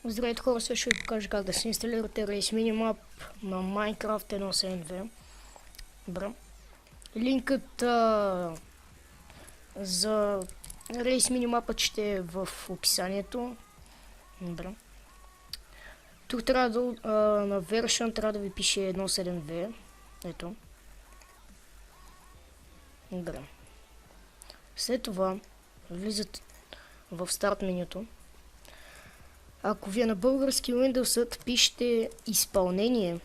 Здравейте хора, сега ще ви покажа как да се инсталирате Race Minimap на Minecraft 1.7.2. Добре. Линкът за Race Minimap ще е в описанието. Добре. Тук трябва да, на version трябва да ви пише 1.7.2. Ето. Добре. След това влизате в старт менюто. Ако ви е на български Windows, пишете изпълнение,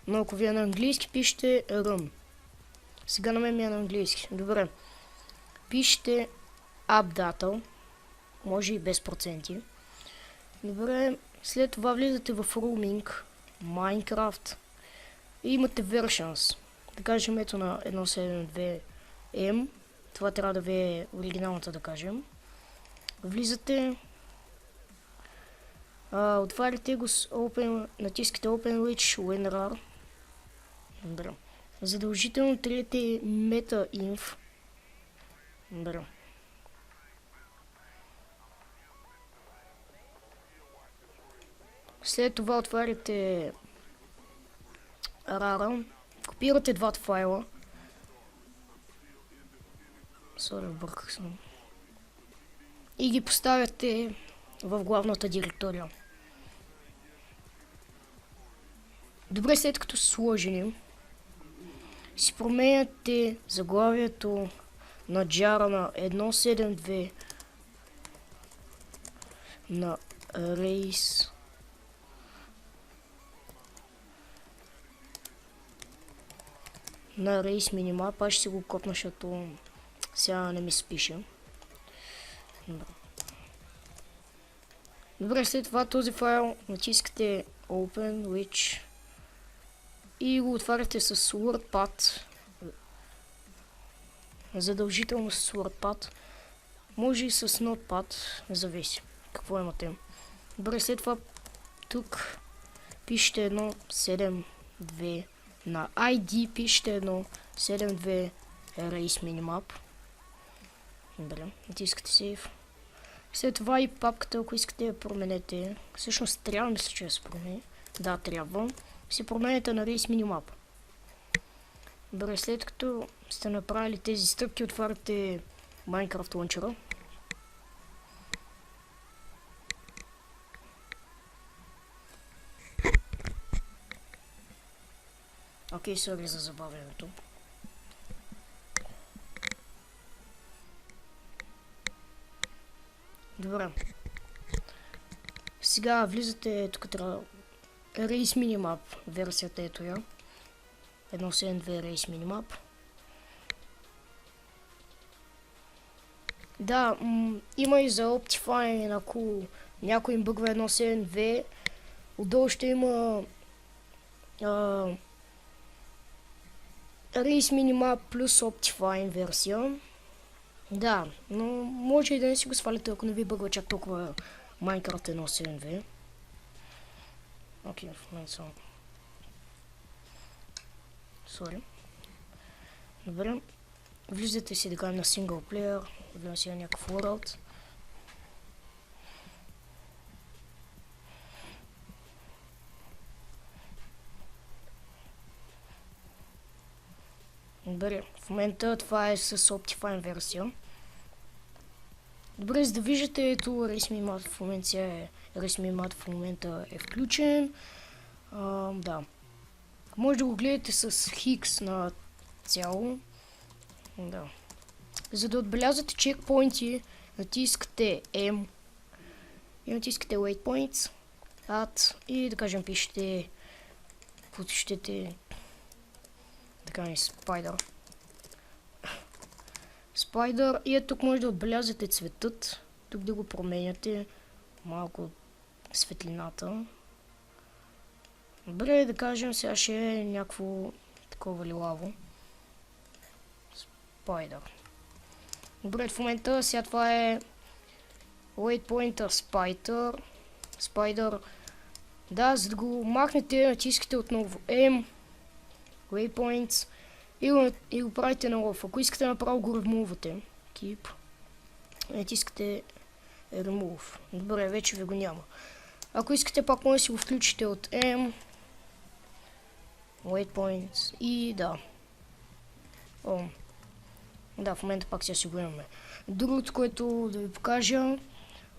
но ако ви е на английски, пишете Run. Сега на мен ми е на английски. Добре. Пишете Update, може и без проценти. Добре. След това влизате в Roaming, Minecraft и имате Versions. Да кажем ето на 1.7.2M. Това трябва да ви е оригиналната, да кажем. Влизате. Отваряте го с Open, натискате Open Which WinRAR. Добре. Задължително триете MetaInf. Добре. След това отваряте RAR, копирате двата файла. Бърках съм. И ги поставяте в главната директория. Добре, след като са сложени, си променяте заглавието на джара на 1.7.2 на Race Minimap. Аз ще си го копна, защото сега не ми се пише. Добре, след това този файл натискате Open Which и го отваряте с WordPad. Задължително с WordPad. Може и с Notepad, зависи какво имате. Добре, след това тук пишете 1.7.2 на ID, пишете 1.7.2 Race Minimap. Добре, натискате Save. След това и папката, ако искате да променете, всъщност трябва, мисля, че да се промени. Да, трябва. Си променете на Race Minimap. Добре, след като сте направили тези стъпки, отваряте Minecraft Launcher. Окей, сори за забавянето. Добре. Сега влизате тук трябва Race Minimap, версията ето я. 1.7.2 Race Minimap. Да, има и за Optifine, ако някой им бъгва 1.7.2, отдолу ще има Race Minimap плюс Optifine версия. Да, но може и да не си го свалите, ако не ви бъгва чак толкова Minecraft 1.7.2. Окей, в момента съм. Сори. Добре. Влизате си да кажем на синглплеер. Влизам си на някакъв world. Добре, в момента това е с Optifine версия. Добре, за да виждате, ето Race Minimap в момента е включен. Да. Може да го гледате с Hix на цяло. Да. За да отбелязвате чекпоинти, натискате M и натискате Waypoints, Add и да кажем пишете, щете, така ни Spider и тук може да отбелязвате цветът, тук да го променяте малко светлината. Добре, да кажем сега ще е някакво такова лилаво. Spider. Добре, в момента сега това е Waypointer Spider. Да, за да го махнете, натискате отново M, Waypoints и го правите на off. Ако искате направо го ремувате. Keep. Натискате Remove. Добре, вече ви го няма. Ако искате, пак може да си го включите от M. Waypoints и да. Да, в момента пак сега си го имаме. Другото, което да ви покажа,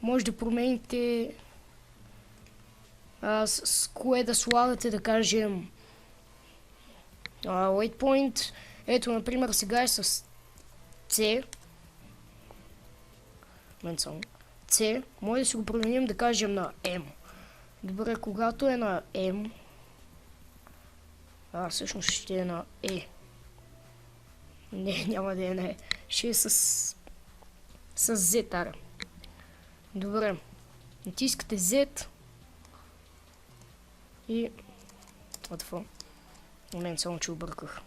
може да промените с кое да слагате, да кажем, waypoint. Ето, например, сега е с C. C. Може да си го променим, да кажем, на M. Добре, когато е на M, всъщност ще е на E. Не, няма да е на E. Ще е с Z, ара. Добре. Натискате Z. И... В момент само, че обърках.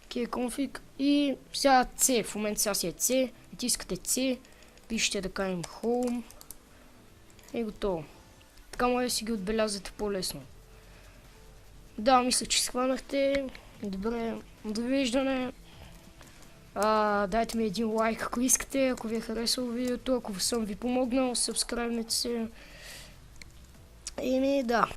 Config. И сега C. В момента сега си е C. Натискате C. Пишете да кажем Home. И готово. Така може да си ги отбелязате по-лесно. Да, мисля, че схванахте. Добре, довиждане. Дайте ми един лайк, ако искате, ако ви е харесало видеото, ако съм ви помогнал, сабскрайбнете се. Да.